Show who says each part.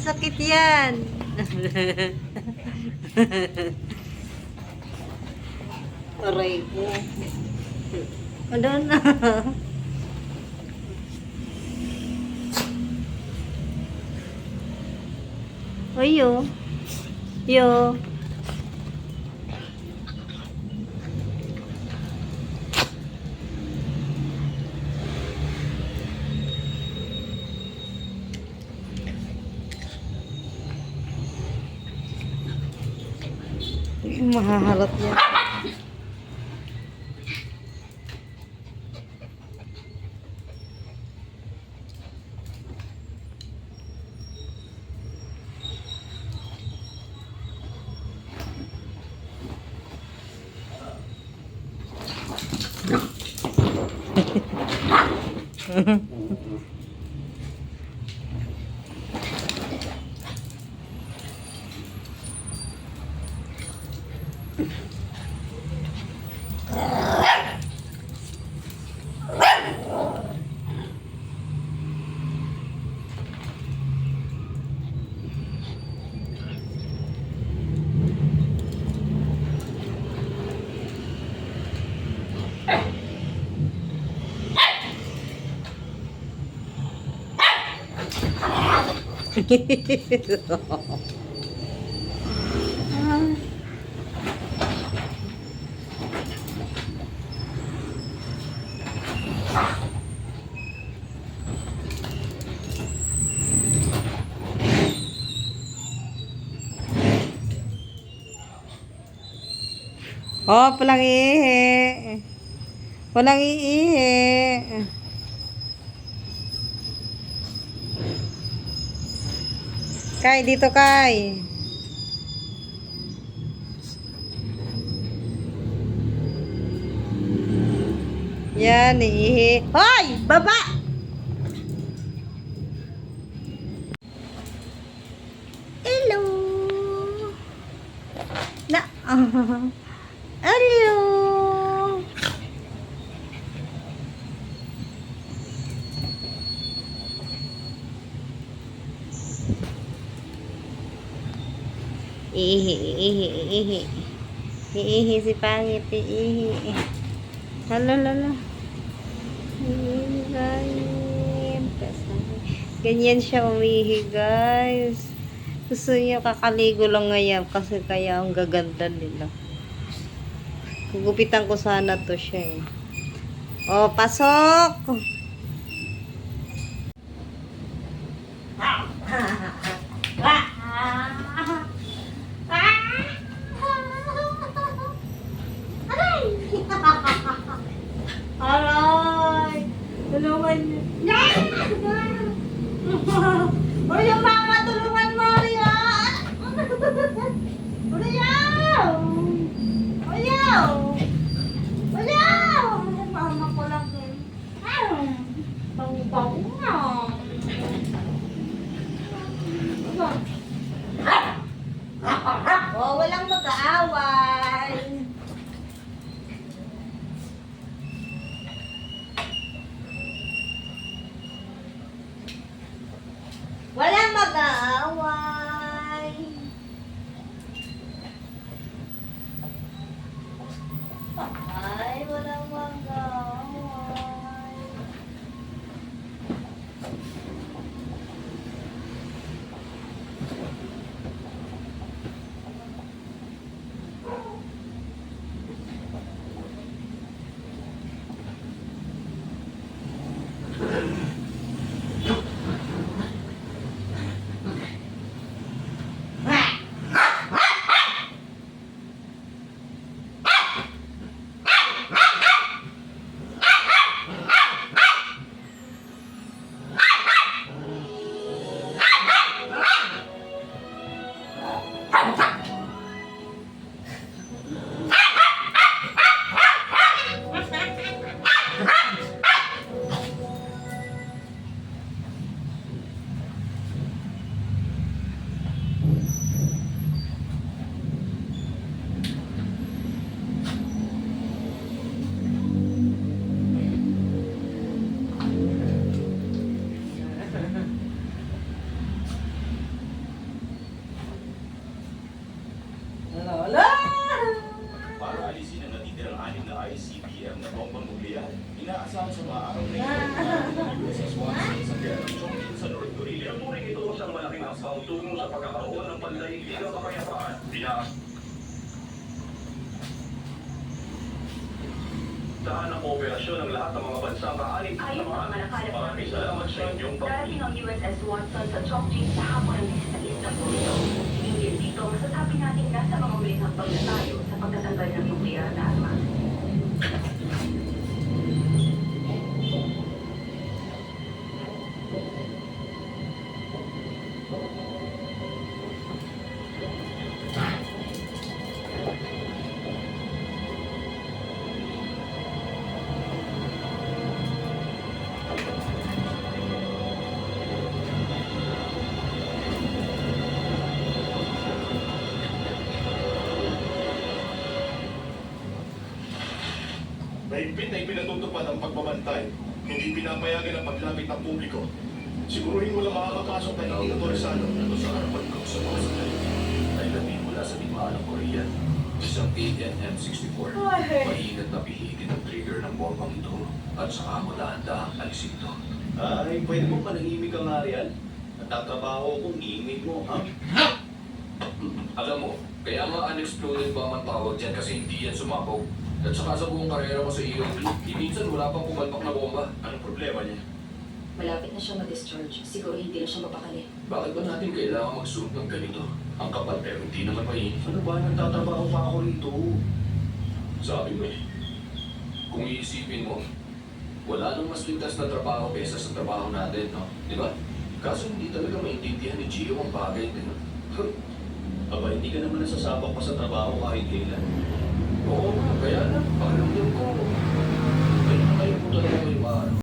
Speaker 1: Sakit yan. Aray ko. Ano na? Ay, yo. Yo. Mahaharap yan. Oh, palang ihi. Walang iihi. Kay, dito kay. Yan, iihi. Hoy! Baba! Hello! Na, hello! Ihi, ihi, ihi. Ihi si pangit, ihi. Hala. Ihi, guys. Ganyan siya umihi, guys. Gusto niya kakaligo lang ngayon kasi kaya ang gaganda nila. Gugupitan ko sana to siya eh. Oh, pasok! Aray! Tulungan niyo. O yung mama, tulungan mo, Ria! Ria! Ria! Ria! Mama ko lang eh. Bango-bango na. Oh, walang mag-aaway. Walang mag-aaway. Ay, walang mag-aaway.
Speaker 2: Siyam na bombang nuklear. Inaasahan sa mga araw na ito na USS Watson sa Piano Chongqing sa North Korea. Turing ito isang malaking hakbang tungo sa pagkakaroon ng pandaigdigang kapayapaan. Saan ang operasyon ng lahat ng mga bansang kaanin sa
Speaker 3: Ayon sa mga nakalap na
Speaker 2: Maraming salamat sa inyong
Speaker 3: darating ang USS Watson sa Chongqing sa hapon ng 16 na punto. Hinggil dito, masasabi natin na sa mga uling hakbang na tayo sa pagtatanggal ng nuklear na armas.
Speaker 2: Mahigpit na ipinatutupad ang pagbabantay. Hindi pinapayagan ang paglapit ng publiko. Siguruhin mo lang makakapasok na hindi otorisado.
Speaker 4: Ito sa harapan ko sa mga sandali ay lamin mula sa digmaan ng Korea. Isang ANM-64. Maingat na pihitin ang trigger ng bombang ito at saka mo dahan-dahang alisin ito.
Speaker 2: Ay, pwede mo panahimik ka nga riyan. Natatrabaho kung iingay mo, ha?
Speaker 4: Alam mo, kaya nga unexploded bomb ang tawag dyan kasi hindi yan sumabaw. At saka sa buong karera ko sa EOP, minsan wala pang pumalpak na bomba.
Speaker 2: Anong problema niya?
Speaker 5: Malapit na siya ma-discharge. Siguro hindi na siya mapakali.
Speaker 4: Bakit ba natin kailangan magsuot ng ganito? Ang kapal pero hindi naman mainit.
Speaker 2: Ano ba? Nagtatrabaho pa ako rito.
Speaker 4: Sabi mo eh, kung iisipin mo, wala nang mas ligtas na trabaho kaysa sa trabaho natin, no? Di ba? Kaso hindi talaga maintindihan ni Gio ang bagay din.
Speaker 2: Aba, hindi ka naman nasasabak pa sa trabaho kahit kailan.
Speaker 4: Oo, kaya na, pakiramdam ko. Kaya na kayo po talaga may